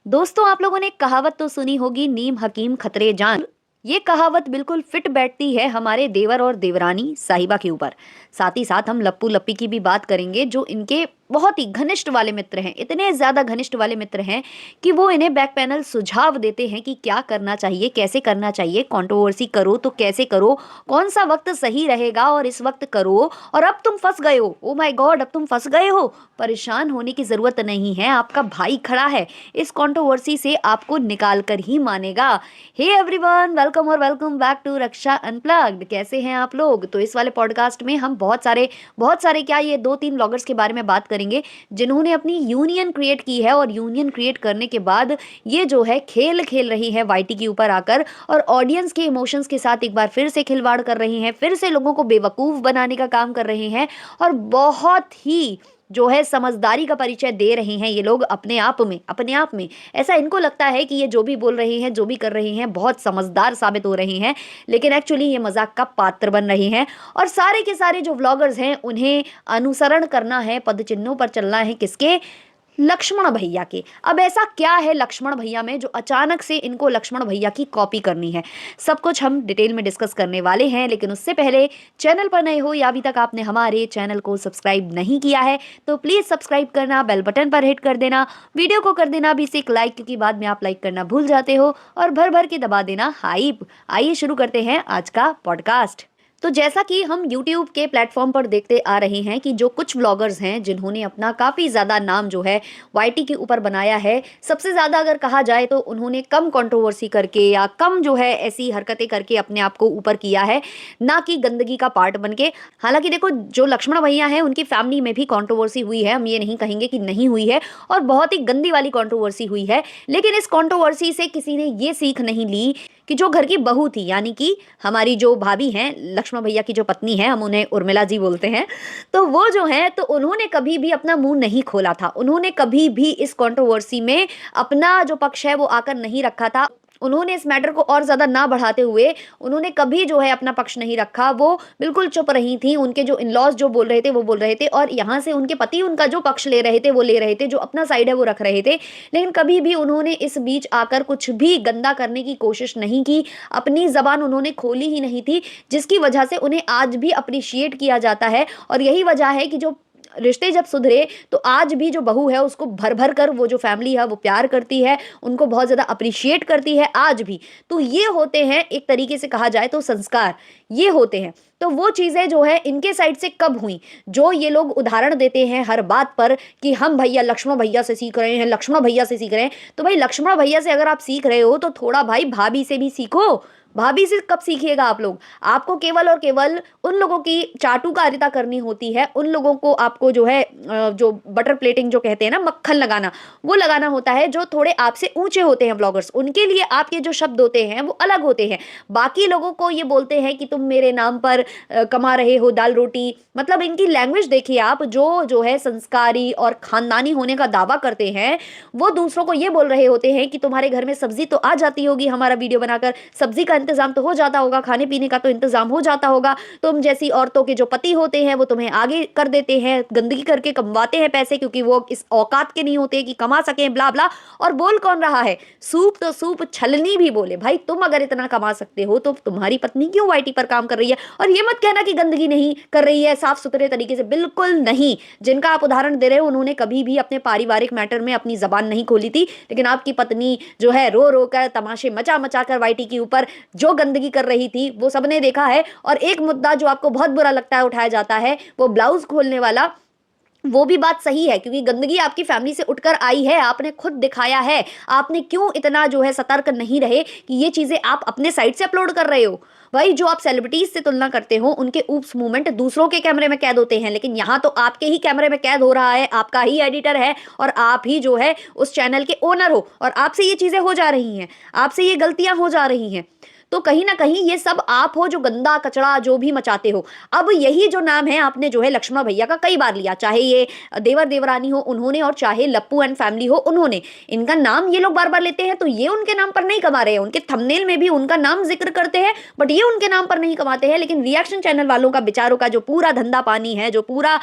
दोस्तों, आप लोगों ने कहावत तो सुनी होगी, नीम हकीम खतरे जान। ये कहावत बिल्कुल फिट बैठती है हमारे देवर और देवरानी साहिबा के ऊपर। साथ ही साथ हम लप्पू लप्पी की भी बात करेंगे, जो इनके बहुत ही घनिष्ठ वाले मित्र हैं। इतने ज्यादा घनिष्ठ वाले मित्र हैं कि वो इन्हें बैक पैनल सुझाव देते हैं कि क्या करना चाहिए, कैसे करना चाहिए, कंट्रोवर्सी करो तो कैसे करो, कौन सा वक्त सही रहेगा और इस वक्त करो। और अब तुम फंस गए हो, ओ माय गॉड, अब तुम फंस गए हो, परेशान होने की जरूरत नहीं है, आपका भाई खड़ा है, इस कंट्रोवर्सी से आपको निकाल कर ही मानेगा। हे एवरीवन, वेलकम और welcome back to Raksha unplugged. कैसे हैं आप लोग? तो इस वाले पॉडकास्ट में हम बहुत सारे क्या, ये 2-3 ब्लॉगर्स के बारे में बात करेंगे जिन्होंने अपनी यूनियन क्रिएट की है, और यूनियन क्रिएट करने के बाद ये जो है खेल खेल रही है वाईटी के ऊपर आकर, और ऑडियंस के इमोशंस के साथ एक बार फिर से खिलवाड़ कर रही हैं, फिर से लोगों को बेवकूफ बनाने का काम कर रहे हैं, और बहुत ही जो है समझदारी का परिचय दे रहे हैं ये लोग अपने आप में ऐसा इनको लगता है कि ये जो भी बोल रहे हैं, जो भी कर रहे हैं, बहुत समझदार साबित हो रहे हैं, लेकिन एक्चुअली ये मजाक का पात्र बन रहे हैं। और सारे के सारे जो व्लॉगर्स हैं उन्हें अनुसरण करना है, पद चिन्हों पर चलना है, किसके? लक्ष्मण भैया के। अब ऐसा क्या है लक्ष्मण भैया में जो अचानक से इनको लक्ष्मण भैया की कॉपी करनी है? सब कुछ हम डिटेल में डिस्कस करने वाले हैं, लेकिन उससे पहले चैनल पर नए हो या अभी तक आपने हमारे चैनल को सब्सक्राइब नहीं किया है तो प्लीज सब्सक्राइब करना, बेल बटन पर हिट कर देना, वीडियो को कर देना भी एक लाइक, क्योंकि बाद में आप लाइक करना भूल जाते हो, और भर भर के दबा देना हाइप। आइए शुरू करते हैं आज का पॉडकास्ट। तो जैसा कि हम YouTube के प्लेटफॉर्म पर देखते आ रहे हैं कि जो कुछ व्लॉगर्स हैं जिन्होंने अपना काफ़ी ज़्यादा नाम जो है वाईटी के ऊपर बनाया है, सबसे ज़्यादा अगर कहा जाए तो उन्होंने कम कंट्रोवर्सी करके या कम जो है ऐसी हरकतें करके अपने आप को ऊपर किया है, ना कि गंदगी का पार्ट बन के। हालांकि देखो, जो लक्ष्मण भैया हैं उनकी फैमिली में भी कंट्रोवर्सी हुई है, हम ये नहीं कहेंगे कि नहीं हुई है, और बहुत ही गंदी वाली कंट्रोवर्सी हुई है, लेकिन इस कंट्रोवर्सी से किसी ने ये सीख नहीं ली कि जो घर की बहू थी, यानी कि हमारी जो भाभी हैं, लक्ष्मण भैया की जो पत्नी है, हम उन्हें उर्मिला जी बोलते हैं, तो वो जो है, तो उन्होंने कभी भी अपना मुंह नहीं खोला था, उन्होंने कभी भी इस कंट्रोवर्सी में अपना जो पक्ष है वो आकर नहीं रखा था। उन्होंने इस मैटर को और ज्यादा ना बढ़ाते हुए उन्होंने कभी जो है अपना पक्ष नहीं रखा, वो बिल्कुल चुप रही थी। उनके जो इन-लॉज जो बोल रहे थे वो बोल रहे थे, और यहाँ से उनके पति उनका जो पक्ष ले रहे थे वो ले रहे थे, जो अपना साइड है वो रख रहे थे, लेकिन कभी भी उन्होंने इस बीच आकर कुछ भी गंदा करने की कोशिश नहीं की, अपनी जबान उन्होंने खोली ही नहीं थी, जिसकी वजह से उन्हें आज भी अप्रिशिएट किया जाता है। और यही वजह है कि जो रिश्ते जब सुधरे तो आज भी जो बहू है उसको भर भर कर वो जो फैमिली है वो प्यार करती है, उनको बहुत ज़्यादा अप्रिशिएट करती है आज भी। तो ये होते हैं, एक तरीके से कहा जाए तो संस्कार, ये होते हैं। तो वो चीज़ें जो है इनके साइड से कब हुई, जो ये लोग उदाहरण देते हैं हर बात पर कि हम भैया लक्ष्मण भैया से सीख रहे हैं, लक्ष्मण भैया से सीख रहे हैं, तो भाई लक्ष्मण भैया से अगर आप सीख रहे हो तो थोड़ा भाई भाभी से भी सीखो। भाभी से कब सीखिएगा आप लोग? आपको केवल और केवल उन लोगों की चाटुकारिता करनी होती है, उन लोगों को आपको जो है जो बटर प्लेटिंग जो कहते हैं ना, मक्खन लगाना, वो लगाना होता है। जो थोड़े आपसे ऊंचे होते हैं ब्लॉगर्स, उनके लिए आपके जो शब्द होते हैं वो अलग होते हैं। बाकी लोगों को ये बोलते हैं कि तुम मेरे नाम पर कमा रहे हो दाल रोटी, मतलब इनकी लैंग्वेज देखिए आप। जो है संस्कारी और खानदानी होने का दावा करते हैं, वो दूसरों को ये बोल रहे होते हैं कि तुम्हारे घर में सब्जी तो आ जाती होगी, हमारा वीडियो बनाकर सब्जी का इंतजाम तो हो जाता होगा, खाने पीने का तो इंतजाम हो जाता होगा, तुम जैसी औरतों के जो पति होते हैं वो तुम्हें आगे कर देते हैं, गंदगी करके कमवाते हैं पैसे, क्योंकि वो इस औकात के नहीं होते कि कमा सकें, ब्ला ब्ला। और बोल कौन रहा है? सूप तो सूप छलनी भी बोले। भाई तुम अगर इतना कमा सकते हो तो तुम्हारी पत्नी क्यों वाईटी पर काम कर रही है? और ये मत कहना कि गंदगी नहीं कर रही है, साफ सुथरे तरीके से, बिल्कुल नहीं। जिनका आप उदाहरण दे रहे हो उन्होंने कभी भी अपने पारिवारिक मैटर में अपनी जबान नहीं खोली थी, लेकिन आपकी पत्नी जो है रो रो कर, तमाशे मचा मचा कर वाईटी के ऊपर जो गंदगी कर रही थी वो सबने देखा है। और एक मुद्दा जो आपको बहुत बुरा लगता है उठाया जाता है, वो ब्लाउज खोलने वाला। वो भी बात सही है, क्योंकि गंदगी आपकी फैमिली से उठकर आई है, आपने खुद दिखाया है। आपने क्यों इतना जो है सतर्क नहीं रहे कि ये चीजें आप अपने साइड से अपलोड कर रहे हो? भाई जो आप सेलिब्रिटीज से तुलना करते हो, उनके ऊप्स मूवमेंट दूसरों के कैमरे में कैद होते हैं, लेकिन यहाँ तो आपके ही कैमरे में कैद हो रहा है, आपका ही एडिटर है, और आप ही जो है उस चैनल के ओनर हो, और आपसे ये चीजें हो जा रही हैं, आपसे ये गलतियां हो जा रही हैं। तो कहीं ना कहीं ये सब आप हो जो गंदा कचरा जो भी मचाते हो। अब यही जो नाम है आपने जो है लक्ष्मण भैया का कई बार लिया, चाहे ये देवर देवरानी हो उन्होंने और चाहे लप्पू एंड फैमिली हो उन्होंने, इनका नाम ये लोग बार बार लेते हैं। तो ये उनके नाम पर नहीं कमा रहे हैं, उनके थंबनेल में भी उनका नाम जिक्र करते हैं बट ये उनके नाम पर नहीं कमाते हैं। लेकिन रिएक्शन चैनल वालों का बेचारों का जो पूरा धंधा पानी है, जो पूरा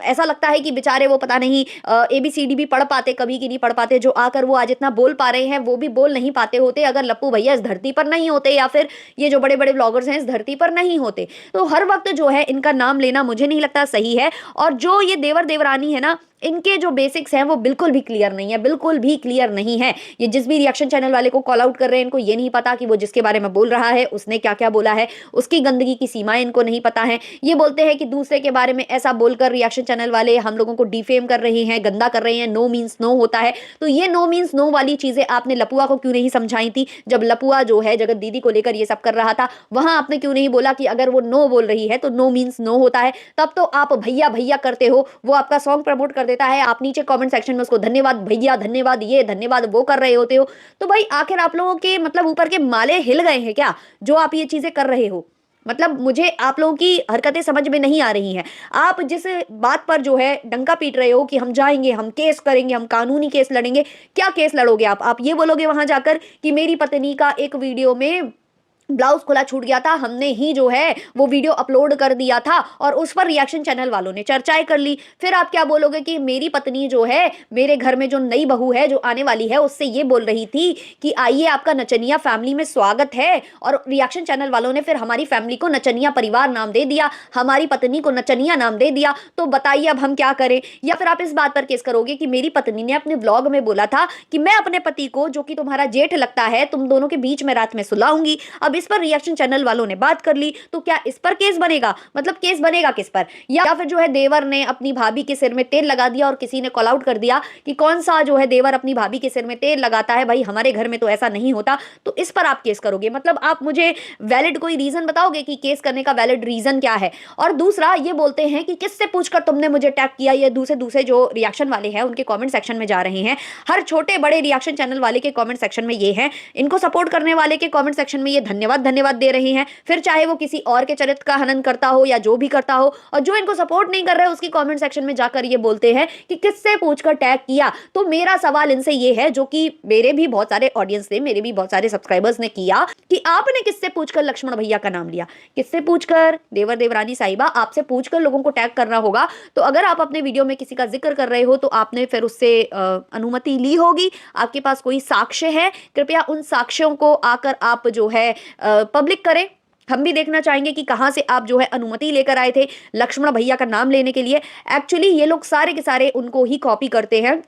ऐसा लगता है कि बेचारे वो पता नहीं ABCD भी पढ़ पाते कभी की नहीं पढ़ पाते, जो आकर वो आज इतना बोल पा रहे हैं वो भी बोल नहीं पाते होते अगर लप्पू भैया इस धरती पर नहीं होते या फिर ये जो बड़े बड़े ब्लॉगर्स हैं इस धरती पर नहीं होते। तो हर वक्त जो है इनका नाम लेना मुझे नहीं लगता सही है। और जो ये देवर देवरानी है ना, इनके जो बेसिक्स हैं वो बिल्कुल भी क्लियर नहीं है, बिल्कुल भी क्लियर नहीं है। ये जिस भी रिएक्शन चैनल वाले को कॉल आउट कर रहे हैं इनको ये नहीं पता कि वो जिसके बारे में बोल रहा है उसने क्या क्या बोला है, उसकी गंदगी की सीमाएं इनको नहीं पता है। ये बोलते हैं कि दूसरे के बारे में ऐसा बोलकर रिएक्शन चैनल वाले हम लोगों को डिफेम कर रहे हैं, गंदा कर रहे हैं, नो मीन्स नो होता है। तो ये नो मीन्स नो वाली चीजें आपने लपुआ को क्यों नहीं समझाई थी? जब लपुआ जो है जगत दीदी को लेकर ये सब कर रहा था वहां आपने क्यों नहीं बोला कि अगर वो नो बोल रही है तो नो मीन्स नो होता है? तब तो आप भैया भैया करते हो, वो आपका सॉन्ग प्रमोट कर देता है, आप नीचे कमेंट सेक्शन में उसको धन्यवाद भैया, धन्यवाद ये, धन्यवाद वो कर रहे होते हो। तो भाई आखिर आप लोगों के मतलब ऊपर के माले हिल गए हैं क्या जो आप ये चीजें कर रहे हो? मतलब मुझे आप लोगों की हरकतें समझ में नहीं आ रही हैं। आप जिस बात पर जो है डंका पीट रहे हो कि हम जाएंगे, हम केस करेंगे, हम कानूनी केस लड़ेंगे, क्या केस लड़ोगे आप ये बोलोगे वहां जाकर कि मेरी पत्नी का एक वीडियो में ब्लाउज खुला छूट गया था, हमने ही जो है वो वीडियो अपलोड कर दिया था और उस पर रिएक्शन चैनल वालों ने चर्चाएं कर ली। फिर आप क्या बोलोगे कि मेरी पत्नी जो है मेरे घर में जो नई बहू है जो आने वाली है उससे ये बोल रही थी कि आइए आपका नचनिया फैमिली में स्वागत है, और रिएक्शन चैनल वालों ने फिर हमारी फैमिली को नचनिया परिवार नाम दे दिया, हमारी पत्नी को नचनिया नाम दे दिया। तो बताइए अब हम क्या करें? या फिर आप इस बात पर केस करोगे कि मेरी पत्नी ने अपने व्लॉग में बोला था कि मैं अपने पति को जो कि तुम्हारा जेठ लगता है तुम दोनों के बीच में रात में सुलाऊंगी। अब इस पर रिएक्शन चैनल वालों ने बात कर ली तो क्या इस पर केस बनेगा? मतलब केस बनेगा किस पर? या फिर जो है देवर ने अपनी भाभी के सिर में तेल लगा दिया और किसी ने कॉल आउट कर दिया कि कौन सा जो है देवर अपनी भाभी के सिर में तेल लगाता है, भाई हमारे घर में तो ऐसा नहीं होता, तो इस पर आप केस करोगे। मतलब आप मुझे वैलिड कोई रीजन बताओगे कि केस करने का वैलिड रीजन क्या है? और दूसरा ये बोलते हैं कि किससे पूछकर तुमने मुझे टैग किया। ये दूसरे दूसरे जो रिएक्शन वाले हैं उनके कमेंट सेक्शन में जा रहे हैं, हर छोटे बड़े रिएक्शन चैनल वाले के कमेंट सेक्शन में ये है, इनको सपोर्ट करने वाले के कमेंट सेक्शन में ये धन्यवाद धन्यवाद दे रहे हैं। फिर चाहे वो किसी और के चरित्र का हनन करता हो या जो भी करता हो, और जो इनको सपोर्ट नहीं कर रहे उसकी कमेंट सेक्शन में जाकर ये बोलते हैं कि किससे पूछकर टैग किया। तो मेरा सवाल इनसे ये है, जो कि मेरे भी बहुत सारे ऑडियंस ने, मेरे भी बहुत सारे सब्सक्राइबर्स ने किया, कि आपने किससे पूछकर लक्ष्मण भैया का नाम लिया? किससे पूछकर? देवर देवरानी साहिबा आपसे पूछकर लोगों को टैग करना होगा। तो अगर आप अपने वीडियो में किसी का जिक्र कर रहे हो तो आपने फिर उससे अनुमति ली होगी, आपके पास कोई साक्ष्य है, कृपया उन साक्ष्यों को आकर आप जो है पब्लिक करें। हम भी देखना चाहेंगे कि कहां से आप जो है अनुमति लेकर आए थे लक्ष्मण भैया का नाम लेने के लिए। एक्चुअली ये लोग सारे के सारे उनको ही कॉपी करते हैं,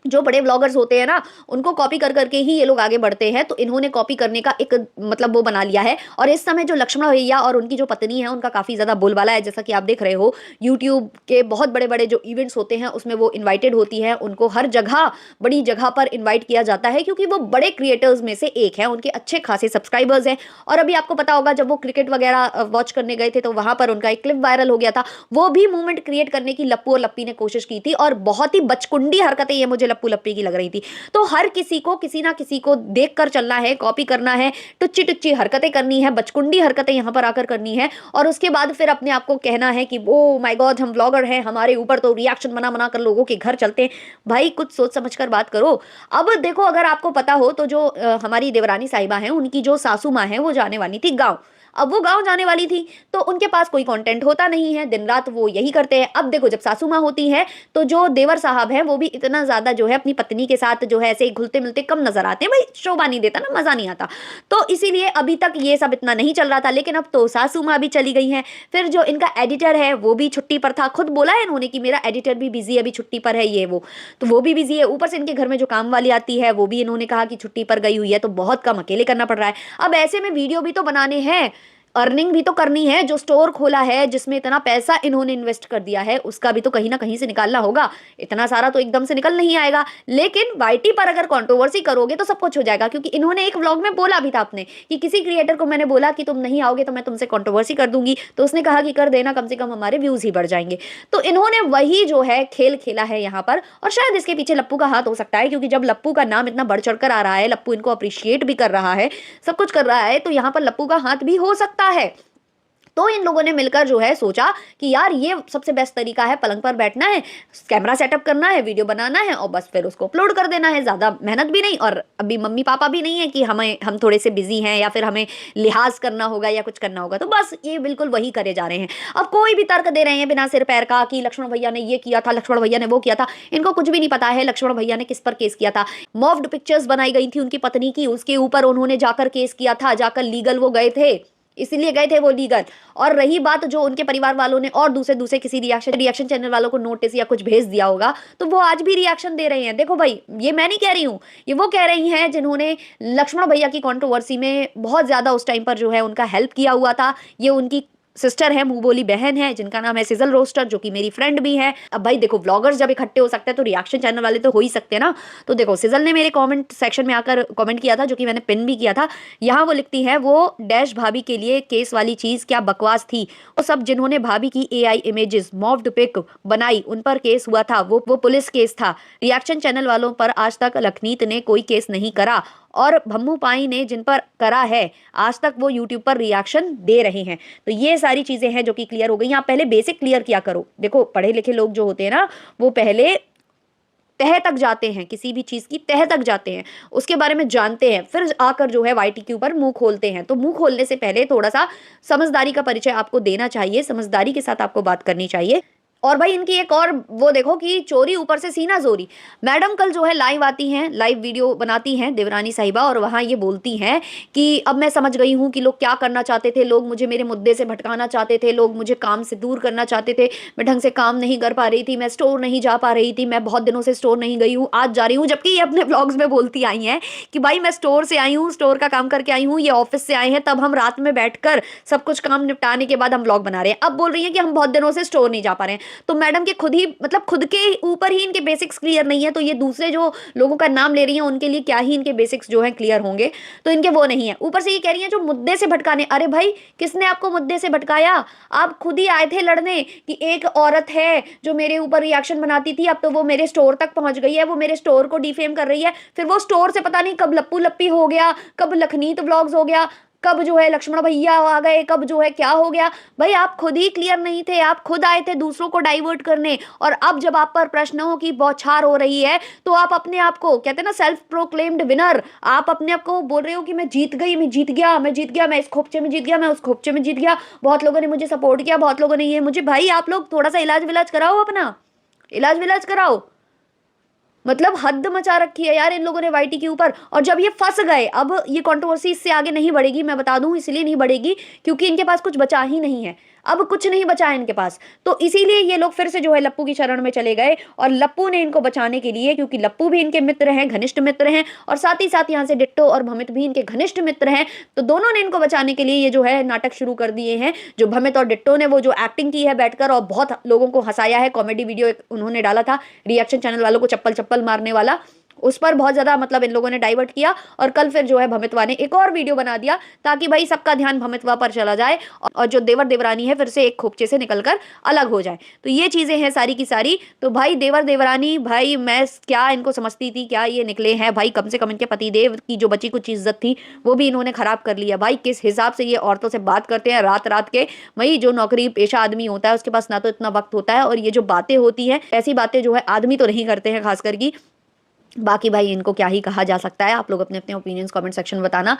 जो बड़े ब्लॉगर्स होते हैं ना उनको कॉपी कर करके ही ये लोग आगे बढ़ते हैं। तो इन्होंने कॉपी करने का एक मतलब वो बना लिया है। और इस समय जो लक्ष्मण भैया और उनकी जो पत्नी है उनका काफ़ी ज़्यादा बोलबाला है, जैसा कि आप देख रहे हो यूट्यूब के बहुत बड़े बड़े जो इवेंट्स होते हैं उसमें वो इन्वाइटेड होती है, उनको हर जगह बड़ी जगह पर इन्वाइट किया जाता है क्योंकि वो बड़े क्रिएटर्स में से एक है, उनके अच्छे खासे सब्सक्राइबर्स हैं। और अभी आपको पता होगा जब वो क्रिकेट वगैरह वॉच करने गए थे तो वहाँ पर उनका एक क्लिप वायरल हो गया था, वो भी मूवमेंट क्रिएट करने की लप्पू और लप्पी ने कोशिश की थी और बहुत ही बचकुंडी हरकतें ये मुझे लप्पू लप्पी की लग रही थी। तो हर किसी को किसी ना किसी को देखकर चलना है, कॉपी करना है, टुच्ची टुच्ची हरकतें करनी है, बचकुंडी हरकतें यहां पर आकर करनी है, और उसके बाद फिर अपने आप को कहना है कि ओ माय गॉड हम ब्लॉगर हैं, हमारे ऊपर तो रिएक्शन बना बना कर लोगों के घर चलते हैं। भाई कुछ सोच समझकर बात करो। अब देखो अगर आपको पता हो तो जो हमारी देवरानी साहिबा हैं उनकी जो सासू माँ है वो जाने वाली थी गाँव। अब वो गांव जाने वाली थी तो उनके पास कोई कंटेंट होता नहीं है, दिन रात वो यही करते हैं। अब देखो जब सासू माँ होती है तो जो देवर साहब हैं वो भी इतना ज्यादा जो है अपनी पत्नी के साथ जो है ऐसे घुलते मिलते कम नजर आते हैं, भाई शोभा नहीं देता ना, मजा नहीं आता। तो इसीलिए अभी तक ये सब इतना नहीं चल रहा था, लेकिन अब तो सासू माँ भी चली गई हैं। फिर जो इनका एडिटर है वो भी छुट्टी पर था, खुद बोला है इन्होंने कि मेरा एडिटर भी बिजी है, अभी छुट्टी पर है, ये वो तो वो भी बिजी है। ऊपर से इनके घर में जो काम वाली आती है वो भी इन्होंने कहा कि छुट्टी पर गई हुई है, तो बहुत कम अकेले करना पड़ रहा है। अब ऐसे में वीडियो भी तो बनाने हैं, अर्निंग भी तो करनी है। जो स्टोर खोला है, जिसमें इतना पैसा इन्होंने इन्वेस्ट कर दिया है, उसका भी तो कहीं ना कहीं से निकालना होगा। इतना सारा तो एकदम से निकल नहीं आएगा। लेकिन वाईटी पर अगर कंट्रोवर्सी करोगे तो सब कुछ हो जाएगा, क्योंकि इन्होंने एक व्लॉग में बोला भी था अपने कि किसी क्रिएटर को मैंने बोला कि तुम नहीं आओगे तो मैं तुमसे कंट्रोवर्सी कर दूंगी, तो उसने कहा कि कर देना, कम से कम हमारे व्यूज ही बढ़ जाएंगे। तो इन्होंने वही जो है खेल खेला है यहाँ पर, और शायद इसके पीछे लप्पू का हाथ हो सकता है, क्योंकि जब लप्पू का नाम इतना बढ़ चढ़कर आ रहा है, लप्पू इनको अप्रिशिएट भी कर रहा है, सब कुछ कर रहा है, तो यहाँ पर लप्पू का हाथ भी हो सकता है। तो इन लोगों ने मिलकर जो है सोचा कि यार ये सबसे बेस्ट तरीका है, पलंग पर बैठना है, कैमरा सेटअप करना है, वीडियो बनाना है और बस फिर उसको अपलोड कर देना है। ज़्यादा मेहनत भी नहीं, और अभी मम्मी पापा भी नहीं है कि हम थोड़े से बिजी हैं या फिर हमें लिहाज करना होगा या कुछ करना होगा, तो बस ये बिल्कुल वही करे जा रहे हैं। अब कोई भी तर्क दे रहे हैं बिना सिर पैर का कि लक्ष्मण भैया ने ये किया था, लक्ष्मण भैया ने वो किया था। इनको कुछ भी नहीं पता है लक्ष्मण भैया ने किस पर केस किया था। मॉफ्ड पिक्चर्स बनाई गई थी उनकी पत्नी की, उसके ऊपर उन्होंने जाकर केस किया था, जाकर लीगल वो गए थे, इसीलिए गए थे वो लीगल। और रही बात जो उनके परिवार वालों ने और दूसरे दूसरे किसी रिएक्शन चैनल वालों को नोटिस या कुछ भेज दिया होगा, तो वो आज भी रिएक्शन दे रहे हैं। देखो भाई, ये मैं नहीं कह रही हूँ, ये वो कह रही हैं जिन्होंने लक्ष्मण भैया की कंट्रोवर्सी में बहुत ज्यादा उस टाइम पर जो है उनका हेल्प किया हुआ था। ये उनकी सिस्टर है, मुंह बोली बहन है, जिनका नाम है सिजल रोस्टर, जो कि मेरी फ्रेंड भी है। अब भाई देखो, व्लॉगर्स जब इकट्ठे हो सकते हैं तो रिएक्शन चैनल वाले तो हो ही सकते हैं ना। तो देखो, सिजल ने मेरे कमेंट सेक्शन में आकर कमेंट किया था, जो कि मैंने पिन भी किया था। यहाँ वो लिखती है, वो डैश भाभी के लिए केस वाली चीज क्या बकवास थी। वो सब जिन्होंने भाभी की एआई इमेजेस मॉफ्ड पिक बनाई, उन पर केस हुआ था, वो पुलिस केस था। रिएक्शन चैनल वालों पर आज तक लखनीत ने कोई केस नहीं करा, और भम्मू पाई ने जिन पर करा है, आज तक वो यूट्यूब पर रिएक्शन दे रहे हैं। तो ये सारी चीजें हैं जो कि क्लियर हो गई। आप पहले बेसिक क्लियर किया करो। देखो, पढ़े लिखे लोग जो होते हैं ना, वो पहले तह तक जाते हैं, किसी भी चीज की तह तक जाते हैं, उसके बारे में जानते हैं, फिर आकर जो है वाईटी के ऊपर मुंह खोलते हैं। तो मुंह खोलने से पहले थोड़ा सा समझदारी का परिचय आपको देना चाहिए, समझदारी के साथ आपको बात करनी चाहिए। और भाई इनकी एक और वो देखो कि चोरी ऊपर से सीना जोरी। मैडम कल जो है लाइव आती हैं, लाइव वीडियो बनाती हैं देवरानी साहिबा, और वहाँ ये बोलती हैं कि अब मैं समझ गई हूँ कि लोग क्या करना चाहते थे, लोग मुझे मेरे मुद्दे से भटकाना चाहते थे, लोग मुझे काम से दूर करना चाहते थे। मैं ढंग से काम नहीं कर पा रही थी, मैं स्टोर नहीं जा पा रही थी, मैं बहुत दिनों से स्टोर नहीं गई हूँ, आज जा रही हूँ। जबकि ये अपने ब्लॉग्स में बोलती आई हैं कि भाई मैं स्टोर से आई हूँ, स्टोर का काम करके आई हूँ, ये ऑफिस से आए हैं, तब हम रात में बैठकर सब कुछ काम निपटाने के बाद हम ब्लॉग बना रहे हैं। अब बोल रही हैं कि हम बहुत दिनों से स्टोर नहीं जा पा रहे हैं। तो मैडम के खुद ही मतलब खुद के ऊपर ही इनके बेसिक्स क्लियर नहीं है, तो ये दूसरे जो लोगों का नाम ले रही हैं उनके लिए क्या ही इनके बेसिक्स जो हैं क्लियर होंगे। तो इनके वो नहीं है। ऊपर से ये कह रही हैं जो मुद्दे से भटकाने। अरे भाई, किसने आपको मुद्दे से भटकाया? आप खुद ही आए थे लड़ने कि एक औरत है जो मेरे ऊपर रिएक्शन बनाती थी, अब तो वो मेरे स्टोर तक पहुंच गई है, वो मेरे स्टोर को डिफेम कर रही है। फिर वो स्टोर से पता नहीं कब लप्पू लप्पी हो गया, कब लखनीत व्लॉग्स हो गया, कब जो है लक्ष्मण भैया आ गए, कब जो है क्या हो गया। भाई आप खुद ही क्लियर नहीं थे, आप खुद आए थे दूसरों को डाइवर्ट करने। और अब जब आप पर प्रश्नों की बौछार हो रही है, तो आप अपने आप को कहते हैं ना सेल्फ प्रोक्लेम्ड विनर, आप अपने आप को बोल रहे हो कि मैं जीत गई, मैं जीत गया, मैं जीत गया, मैं इस खोपचे में जीत गया, मैं उस खोपचे में जीत गया, बहुत लोगों ने मुझे सपोर्ट किया, बहुत लोगों ने ये मुझे। भाई आप लोग थोड़ा सा इलाज विलाज कराओ, अपना इलाज विलाज कराओ। मतलब हद मचा रखी है यार इन लोगों ने वाईटी के ऊपर। और जब ये फंस गए, अब ये कंट्रोवर्सी इससे आगे नहीं बढ़ेगी, मैं बता दूं, इसलिए नहीं बढ़ेगी क्योंकि इनके पास कुछ बचा ही नहीं है। अब कुछ नहीं बचा है इनके पास, तो इसीलिए ये लोग फिर से जो है लप्पू की शरण में चले गए। और लप्पू ने इनको बचाने के लिए, क्योंकि लप्पू भी इनके मित्र हैं, घनिष्ठ मित्र हैं, और साथ ही साथ यहाँ से डिट्टो और भमित भी इनके घनिष्ठ मित्र हैं, तो दोनों ने इनको बचाने के लिए ये जो है नाटक शुरू कर दिए हैं। जो भमित और डिट्टो ने वो जो एक्टिंग की है बैठकर और बहुत लोगों को हंसाया है, कॉमेडी वीडियो एक उन्होंने डाला था रिएक्शन चैनल वालों को चप्पल चप्पल मारने वाला, उस पर बहुत ज्यादा मतलब इन लोगों ने डाइवर्ट किया। और कल फिर जो है भमितवा ने एक और वीडियो बना दिया ताकि भाई सबका ध्यान भमितवा पर चला जाए और जो देवर देवरानी है फिर से एक खोपचे से निकलकर अलग हो जाए। तो ये चीजें हैं सारी की सारी। तो भाई देवर देवरानी, भाई मैं क्या इनको समझती थी, क्या ये निकले हैं भाई। कम से कम इनके पतिदेव की जो बची कुछ इज्जत थी वो भी इन्होंने खराब कर लिया। भाई किस हिसाब से ये औरतों से बात करते हैं रात रात के। भाई जो नौकरी पेशा आदमी होता है उसके पास ना तो इतना वक्त होता है, और ये जो बातें होती हैं ऐसी बातें जो है आदमी तो नहीं करते हैं खास करके। बाकी भाई इनको क्या ही कहा जा सकता है। आप लोग अपने अपने ओपिनियंस कमेंट सेक्शन में बताना,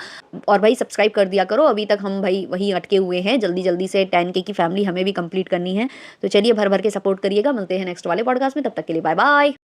और भाई सब्सक्राइब कर दिया करो। अभी तक हम भाई वही अटके हुए हैं, जल्दी जल्दी से 10K की फैमिली हमें भी कंप्लीट करनी है। तो चलिए भर भर के सपोर्ट करिएगा। मिलते हैं नेक्स्ट वाले पॉडकास्ट में, तब तक के लिए बाय बाय।